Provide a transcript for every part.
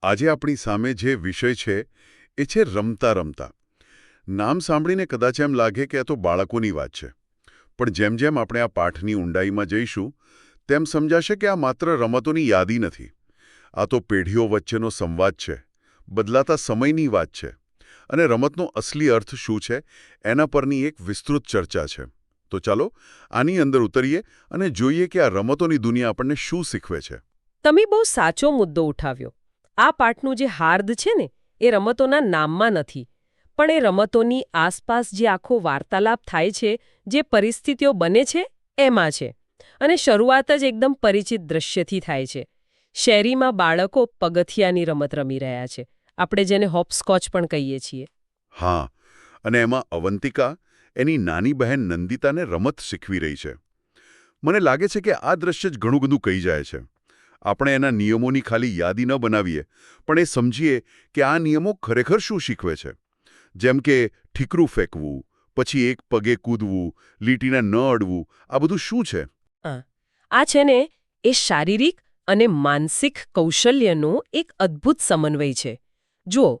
આજે આપણી સામે જે વિષય છે એ છે રમતા રમતા. નામ સાંભળીને કદાચ એમ લાગે કે આ તો બાળકોની વાત છે, પણ જેમ જેમ આપણે આ પાઠની ઊંડાઈમાં જઈશું તેમ સમજાશે કે આ માત્ર રમતોની યાદી નથી. આ તો પેઢીઓ વચ્ચેનો સંવાદ છે, બદલાતા સમયની વાત છે, અને રમતનો અસલી અર્થ શું છે એના પરની એક વિસ્તૃત ચર્ચા છે. તો ચાલો આની અંદર ઉતરીએ અને જોઈએ કે આ રમતોની દુનિયા આપણને શું શીખવે છે. તમે બહુ સાચો મુદ્દો ઉઠાવ્યો. આ પાઠનું જે હાર્દ છે ને એ રમતોના નામમાં નથી, પણ એ રમતોની આસપાસ જે આખો વાર્તાલાપ થાય છે, જે પરિસ્થિતિઓ બને છે એમાં છે. અને શરૂઆત જ એકદમ પરિચિત દ્રશ્યથી થાય છે. શેરીમાં બાળકો પગથિયાની રમત રમી રહ્યા છે. આપણે જેને હોપસ્કોચ પણ કહીએ છીએ. હા, અને એમાં અવંતિકા એની નાની બહેન નંદિતાને રમત શીખવી રહી છે. મને લાગે છે કે આ દ્રશ્ય જ ઘણું બધું કહી જાય છે. આપણે એના નિયમોની ખાલી યાદી ન બનાવીએ, પણ એ સમજીએ કે આ નિયમો ખરેખર શું શીખવે છે. જેમ કે ઠીકરું ફેંકવું, પછી એક પગે કૂદવું, લીટીને ન અડવું, આ બધું શું છે? આ છે ને એ શારીરિક અને માનસિક કૌશલ્યનો એક અદ્ભુત સમન્વય છે. જુઓ,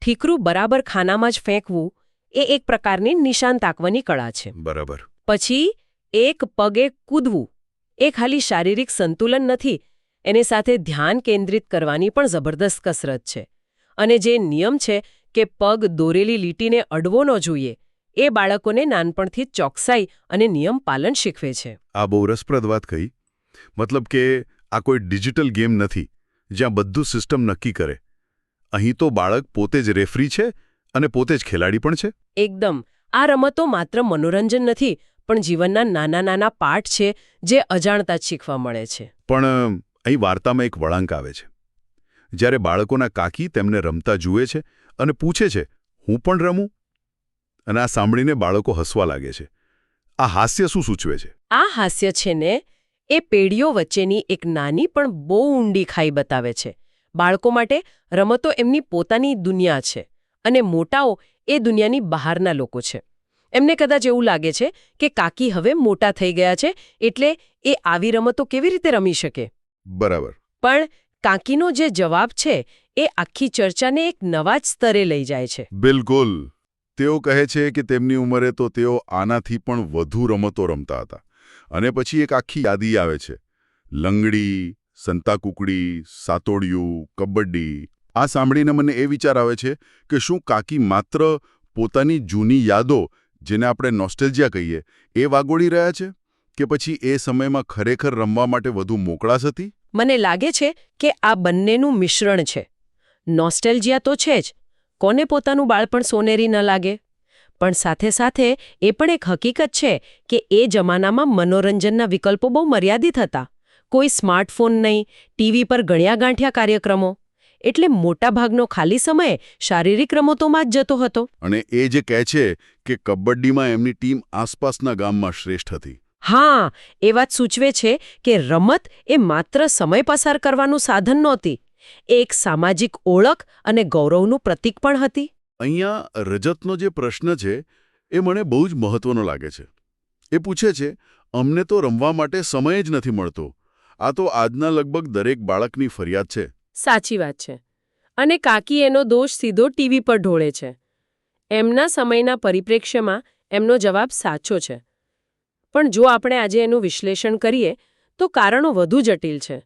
ઠીકરું બરાબર ખાનામાં જ ફેંકવું એ એક પ્રકારની નિશાન તાકવાની કળા છે. બરાબર. પછી એક પગે કૂદવું એ ખાલી શારીરિક સંતુલન નથી, એની સાથે ધ્યાન કેન્દ્રિત કરવાની પણ જબરદસ્ત કસરત છે. અને જે નિયમ છે કે પગ દોરેલી લીટીને અડવો ન જોઈએ, એ બાળકોને નાનપણથી જ ચોકસાઈ અને નિયમ પાલન શીખવે છે. આ બહુ રસપ્રદ વાત કહી. મતલબ કે આ કોઈ ડિજિટલ ગેમ નથી જ્યાં બધું સિસ્ટમ નક્કી કરે. અહીં તો બાળક પોતે જ રેફરી છે અને પોતે જ ખેલાડી પણ છે. એકદમ. આ રમતો માત્ર મનોરંજન નથી, પણ જીવનના નાના નાના પાઠ છે જે અજાણતા જ શીખવા મળે છે. પણ અહીં વાર્તામાં એક વળાંક આવે છે. જ્યારે બાળકોના કાકી તેમને રમતા જુએ છે અને પૂછે છે, હું પણ રમું? અને આ સાંભળીને બાળકો હસવા લાગે છે. આ હાસ્ય શું સૂચવે છે? આ હાસ્ય છે ને એ પેઢીઓ વચ્ચેની એક નાની પણ બહુ ઊંડી ખાઈ બતાવે છે. બાળકો માટે રમતો એમની પોતાની દુનિયા છે અને મોટાઓ એ દુનિયાની બહારના લોકો છે. એમને કદાચ એવું લાગે છે કે કાકી હવે મોટા થઈ ગયા છે, એટલે એ આવી રમતો કેવી રીતે રમી શકે. બરાબર. પણ કાકીનો જે જવાબ છે એ આખી ચર્ચાને એક નવા જ સ્તરે લઈ જાય છે. બિલકુલ. તેઓ કહે છે કે તેમની ઉંમરે તો તેઓ આનાથી પણ વધુ રમતો રમતા હતા. અને પછી એક આખી યાદી આવે છે. લંગડી, સંતાકૂકડી, સાતોડિયું, કબડ્ડી. આ સાંભળીને મને એ વિચાર આવે છે કે શું કાકી માત્ર પોતાની જૂની યાદો, જેને આપણે નોસ્ટેલ્જિયા કહીએ, એ વાગોળી રહ્યા છે? કે પછી એ સમયમાં ખરેખર રમવા માટે વધુ મોકળાશ હતી? મને લાગે છે કે આ બંનેનું મિશ્રણ છે. નોસ્ટેલ્જિયા તો છે જ, કોને પોતાનું બાળપણ સોનેરી ન લાગે? પણ સાથે સાથે એ પણ એક હકીકત છે કે એ જમાનામાં મનોરંજનના વિકલ્પો બહુ મર્યાદિત હતા. કોઈ સ્માર્ટફોન નહીં, ટીવી પર ગણ્યા ગાંઠ્યા કાર્યક્રમો. એટલે મોટાભાગનો ખાલી સમય શારીરિક રમતોમાં જ જતો હતો. અને એ જે કહે છે કે કબડ્ડીમાં એમની ટીમ આસપાસના ગામમાં શ્રેષ્ઠ હતી. હા, એ વાત સૂચવે છે કે રમત એ માત્ર સમય પસાર કરવાનું સાધન નહોતી, એ એક સામાજિક ઓળખ અને ગૌરવનું પ્રતીક પણ હતી. અહીંયા રજતનો જે પ્રશ્ન છે એ મને બહુ જ મહત્વનો લાગે છે. એ પૂછે છે, અમને તો રમવા માટે સમય જ નથી મળતો. આ તો આજના લગભગ દરેક બાળકની ફરિયાદ છે. સાચી વાત છે. અને કાકી એનો દોષ સીધો ટીવી પર ઢોળે છે. એમના સમયના પરિપ્રેક્ષ્યમાં એમનો જવાબ સાચો છે. પણ જો આપણે આજે એનું વિશ્લેષણ કરીએ તો કારણો વધુ જટિલ છે.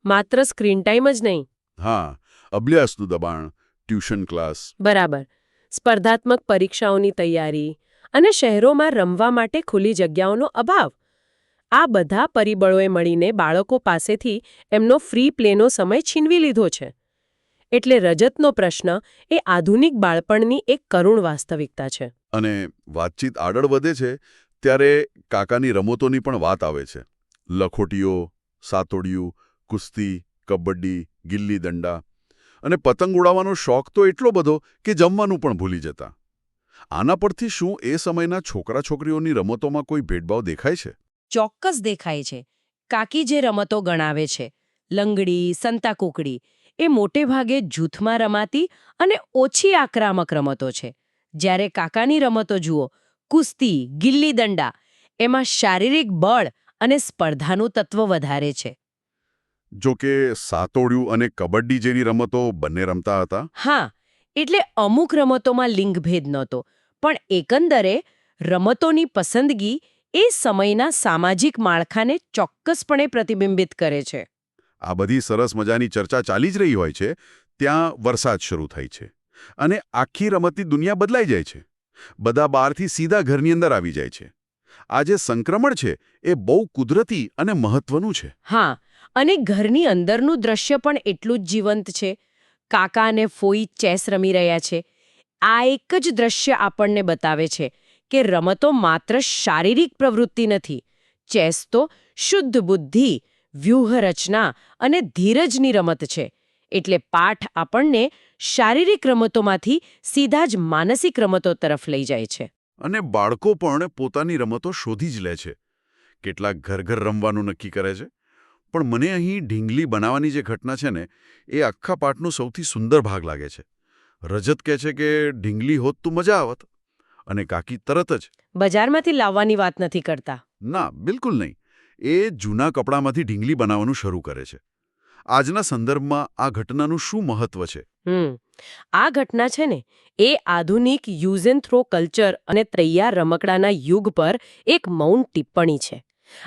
માત્ર સ્ક્રીન ટાઈમ જ નહીં. હા, અભ્યાસનું દબાણ, ટ્યુશન ક્લાસ. બરાબર. સ્પર્ધાત્મક પરીક્ષાઓની તૈયારી અને શહેરોમાં રમવા માટે ખુલ્લી જગ્યાઓનો અભાવ. આ બધા પરિબળોએ મળીને બાળકો પાસેથી એમનો ફ્રી પ્લેનો સમય છીનવી લીધો છે. એટલે રજતનો પ્રશ્ન એ આધુનિક બાળપણની એક કરુણ વાસ્તવિકતા છે. અને વાતચીત આગળ વધે છે ત્યારે કાકાની રમતોની પણ વાત આવે છે. લખોટીઓ, સાતોડિયું, કુસ્તી, કબડ્ડી, ગિલ્લી દંડા. અને પતંગ ઉડાવવાનો શોખ તો એટલો બધો કે જમવાનું પણ ભૂલી જતા. આના પરથી શું એ સમયના છોકરા છોકરીઓની રમતોમાં કોઈ ભેદભાવ દેખાય છે? ચોક્કસ દેખાય છે. કાકી જે રમતો ગણાવે છે, લંગડી, સંતાકૂકડી, એ મોટે ભાગે જૂથમાં રમાતી અને ઓછી આક્રમક રમતો છે. જ્યારે કાકાની રમતો જુઓ, કુસ્તી, ગિલ્લી દંડા, એમાં શારીરિક બળ અને સ્પર્ધાનું તત્વ વધારે છે. જો કે સાતોડિયું અને કબડ્ડી જેવી રમતો બંને રમતા હતા. હા, એટલે અમુક રમતોમાં લિંગભેદ નહોતો, પણ એકંદરે રમતોની પસંદગી એ સમયના સામાજિક માળખાને ચોક્કસપણે પ્રતિબિંબિત કરે છે. આ બધી સરસ મજાની ચર્ચા ચાલી જ રહી હોય છે ત્યાં વરસાદ શરૂ થાય છે અને આખી રમતની દુનિયા બદલાઈ જાય છે. બધા બહારથી સીધા ઘરની અંદર આવી જાય છે. આ જે સંક્રમણ છે એ બહુ કુદરતી અને મહત્વનું છે. હા, અને ઘરની અંદરનું દ્રશ્ય પણ એટલું જ જીવંત છે. કાકા અને ફોઈ ચેસ રમી રહ્યા છે. આ એક જ દ્રશ્ય આપણને બતાવે છે કે રમતો માત્ર શારીરિક પ્રવૃત્તિ નથી. ચેસ તો શુદ્ધ બુદ્ધિ, વ્યૂહરચના અને ધીરજની રમત છે. એટલે પાઠ આપણને શારીરિક રમતોમાંથી સીધા જ માનસિક રમતો તરફ લઈ જાય છે. અને બાળકો પણ પોતાની રમતો શોધી જ લે છે. કેટલાક ઘર રમવાનું નક્કી કરે છે. પણ મને અહીં ઢીંગલી બનાવવાની જે ઘટના છે ને એ આખા પાઠનો સૌથી સુંદર ભાગ લાગે છે. રજત કહે છે કે ઢીંગલી હોત તો મજા આવત, અને કાકી તરત જ બજારમાંથી લાવવાની વાત નથી કરતા. ના, બિલકુલ નહીં. એ જૂના કપડામાંથી ઢીંગલી બનાવવાનું શરૂ કરે છે. આજના સંદર્ભમાં આ ઘટનાનું શું મહત્વ છે? આ ઘટના છે ને એ આધુનિક યુઝ એન્ડ થ્રો કલ્ચર અને તૈયાર રમકડાના યુગ પર એક મૌન ટિપ્પણી છે.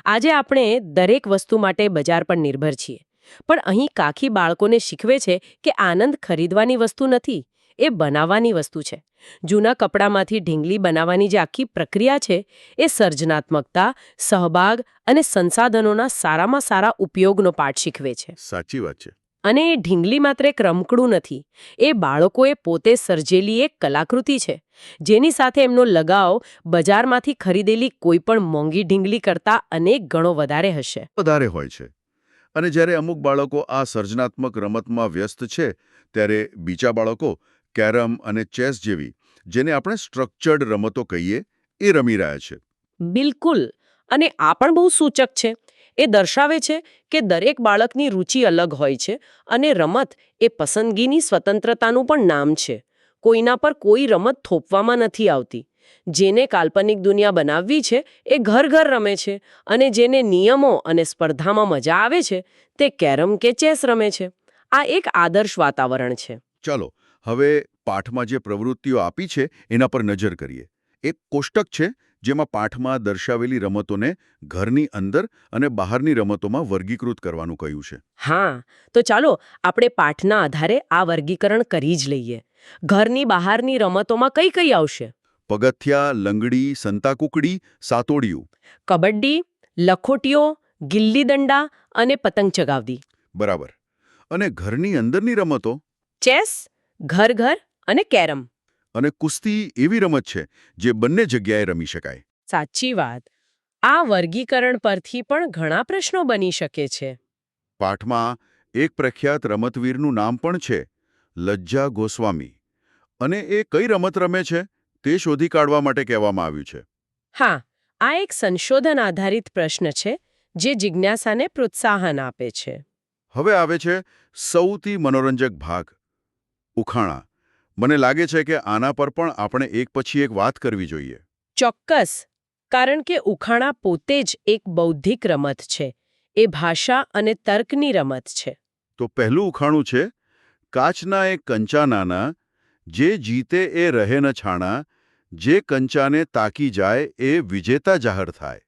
આજે આપણે દરેક વસ્તુ માટે બજાર પર નિર્ભર છીએ, પણ અહીં કાકી બાળકોને શીખવે છે કે આનંદ ખરીદવાની વસ્તુ નથી, એ બનાવવાની વસ્તુ છે. જૂના કપડામાંથી ઢીંગલી બનાવવાની જે આખી પ્રક્રિયા છે એ સર્જનાત્મકતા, સહભાગ અને સંસાધનોના સારામાં સારા ઉપયોગનો પાઠ શીખવે છે. સાચી વાત છે. અને એ ઢીંગલી માત્ર એક રમકડું નથી, એ બાળકોએ પોતે સર્જેલી એક કલાકૃતિ છે, જેની સાથે એમનો લગાવ બજારમાંથી ખરીદેલી કોઈ પણ મોંઘી ઢીંગલી કરતાં અનેક ગણો વધારે હશે. વધારે હોય છે. અને જ્યારે અમુક બાળકો આ સર્જનાત્મક રમતમાં વ્યસ્ત છે ત્યારે બીજા બાળકો કેરમ અને ચેસ જેવી, જેને આપણે સ્ટ્રક્ચર્ડ રમતો કહીએ, એ રમી રહ્યા છે. બિલકુલ. અને આ પણ બહુ સૂચક છે. એ દર્શાવે છે કે દરેક બાળકની રુચિ અલગ હોય છે અને રમત એ પસંદગીની સ્વતંત્રતાનું પણ નામ છે. કોઈના પર કોઈ રમત થોપવામાં નથી આવતી. જેને કાલ્પનિક દુનિયા બનાવવી છે એ ઘર રમે છે, અને જેને નિયમો અને સ્પર્ધામાં મજા આવે છે તે કેરમ કે ચેસ રમે છે. આ એક આદર્શ વાતાવરણ છે. ચાલો હવે પાઠમાં જે પ્રવૃત્તિઓ આપી છે એના પર નજર કરીએ. એક કોષ્ટક છે જેમાં પાઠમાં દર્શાવેલી રમતોને ઘરની અંદર અને બહારની રમતોમાં વર્ગીકૃત કરવાનું કહ્યું છે. હા, તો ચાલો આપણે પાઠના આધારે આ વર્ગીકરણ કરી જ લઈએ. ઘરની બહારની રમતોમાં કઈ કઈ આવશે? પગથિયા, લંગડી, સંતાકુકડી, સાતોડિયું. કબડ્ડી, લખોટીઓ, ગિલ્લી દંડા અને પતંગ ચગાવવી. બરાબર. અને ઘરની અંદરની રમતો? ચેસ, ઘર અને કેરમ. અને કુસ્તી એવી રમત છે જે બંને જગ્યાએ રમી શકાય. સાચી વાત. આ વર્ગીકરણ પરથી પણ ઘણા પ્રશ્નો બની શકે છે. પાઠમાં એક પ્રખ્યાત રમતવીરનું નામ પણ છે, લજ્જા ગોસ્વામી. અને એ કઈ રમત રમે છે તે શોધી કાઢવા માટે કહેવામાં આવ્યું છે. હા, આ એક સંશોધન આધારિત પ્રશ્ન છે જે જિજ્ઞાસાને પ્રોત્સાહન આપે છે. હવે આવે છે સૌથી મનોરંજક ભાગ, ઉખાણા. મને લાગે છે કે આના પર પણ આપણે એક પછી એક વાત કરવી જોઈએ. ચોક્કસ, કારણ કે ઉખાણા પોતે જ એક બૌદ્ધિક રમત છે. એ ભાષા અને તર્કની રમત છે. તો પહેલું ઉખાણું છે, કાચના એ કંચા નાના, જે જીતે એ રહે ન છાણા, જે કંચાને તાકી જાય એ વિજેતા જાહેર થાય.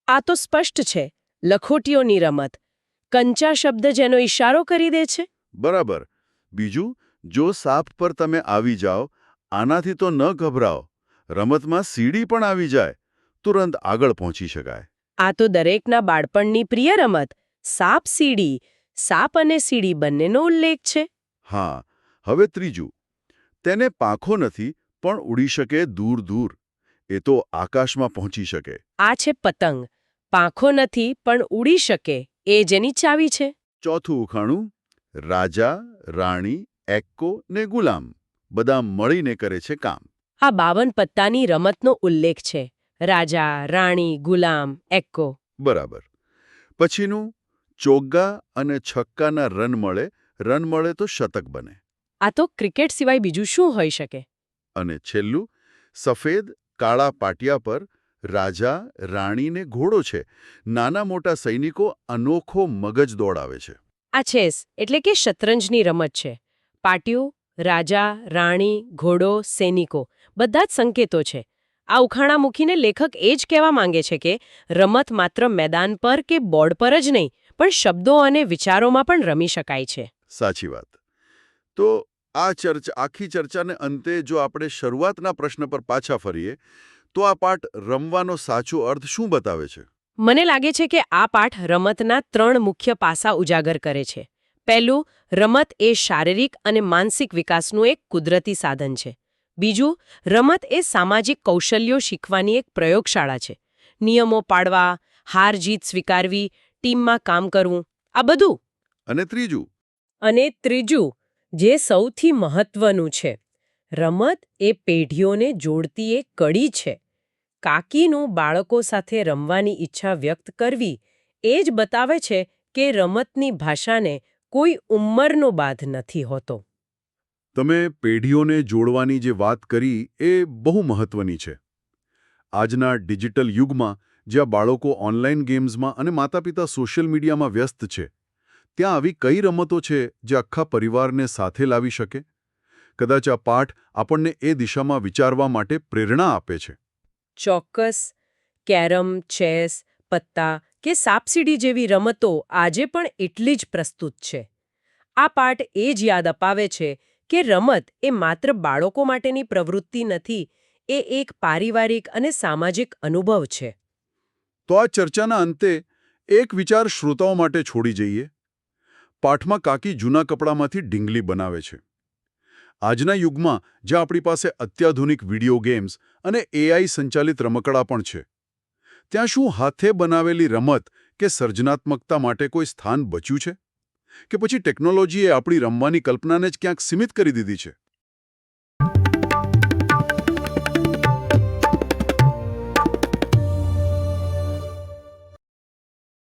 આ તો સ્પષ્ટ છે, લખોટીઓની રમત. કંચા શબ્દ જેનો ઈશારો કરી દે છે. બરાબર. બીજું, જો સાપ પર તમે આવી જાઓ, આનાથી તો ન ગભરાઓ, રમતમાં સીડી પણ આવી જાય, તુરંત આગળ પહોંચી શકાય. આ તો દરેકના બાળપણની પ્રિય રમત. સાપ સીડી. સાપ અને સીડી બંનેનો ઉલ્લેખ છે. હા. હવે ત્રીજું, તેને પાંખો નથી પણ ઉડી શકે દૂર દૂર. એ તો આકાશમાં પહોંચી શકે. આ છે પતંગ. પાંખો નથી પણ ઉડી શકે, એ જેની ચાવી છે. ચોથું ઉખાણું, રાજા, રાણી, એક્કો ને ગુલામ બધા મળીને કરે છે કામ. આ 52 પત્તાની રમતનો ઉલ્લેખ છે. રાજા, રાણી, ગુલામ, એક્કો. બરાબર. પછીનું, ચોગ્ગા અને છક્કાના રન મળે તો શતક બને. આ તો ક્રિકેટ સિવાય બીજું શું હોઈ શકે? અને છેલ્લું, સફેદ કાળા પાટિયા પર રાજા, રાણી ને ઘોડો છે. નાના મોટા સૈનિકો અનોખો મગજ દોડાવે છે. આ ચેસ એટલે કે શતરંજની રમત છે. પાટિયું, રાજા, રાણી, ઘોડો, સૈનિકો બધા જ સંકેતો છે. આ ઉખાણા મૂકીને લેખક એ જ કહેવા માંગે છે કે રમત માત્ર મેદાન પર કે બોર્ડ પર જ નહીં, પણ શબ્દો અને વિચારોમાં પણ રમી શકાય છે. સાચી વાત. તો આખી ચર્ચાને અંતે જો આપણે શરૂઆતના પ્રશ્ન પર પાછા ફરીએ તો આ પાઠ રમવાનો સાચો અર્થ શું બતાવે છે? મને લાગે છે કે આ પાઠ રમતના 3 મુખ્ય પાસા ઉજાગર કરે છે. પહેલું, રમત એ શારીરિક અને માનસિક વિકાસનું એક કુદરતી સાધન છે. બીજું, રમત એ સામાજિક કૌશલ્યો શીખવાની એક પ્રયોગશાળા છે. નિયમો પાડવા, હાર-જીત સ્વીકારવી, ટીમમાં કામ કરવું, આ બધું. અને ત્રીજું, જે સૌથી મહત્વનું છે, રમત એ પેઢીઓને જોડતી એક કડી છે. કાકીનું બાળકો સાથે રમવાની ઈચ્છા વ્યક્ત કરવી એ જ બતાવે છે કે રમતની ભાષાને કોઈ ઉંમરનો બાધ નથી હોતો. તમે પેઢીઓને જોડવાની જે વાત કરી એ બહુ મહત્વની છે. આજના ડિજિટલ યુગમાં જ્યાં બાળકો ઓનલાઈન ગેમ્સમાં અને માતાપિતા સોશિયલ મીડિયામાં વ્યસ્ત છે, ત્યાં આવી કઈ રમતો છે જે આખા પરિવારને સાથે લાવી શકે? કદાચ આ પાઠ આપણને એ દિશામાં વિચારવા માટે પ્રેરણા આપે છે. ચોક્કસ. કેરમ, ચેસ, પત્તા કે સાપસીડી જેવી રમતો આજે પણ એટલી જ પ્રસ્તુત છે. આ પાઠ એ જ યાદ અપાવે છે કે રમત એ માત્ર બાળકો માટેની પ્રવૃત્તિ નથી, એ એક પારિવારિક અને સામાજિક અનુભવ છે. તો આ ચર્ચાના અંતે એક વિચાર શ્રોતાઓ માટે છોડી જઈએ. પાઠમાં કાકી જૂના કપડામાંથી ઢીંગલી બનાવે છે. આજના યુગમાં જ્યાં આપણી પાસે અત્યાધુનિક વિડિયો ગેમ્સ અને AI સંચાલિત રમકડા પણ છે, ત્યાં શું હાથે બનાવેલી રમત કે સર્જનાત્મકતા માટે કોઈ સ્થાન બચ્યું છે? કે પછી ટેકનોલોજીએ આપણી રમવાની કલ્પનાને જ ક્યાંક સીમિત કરી દીધી છે?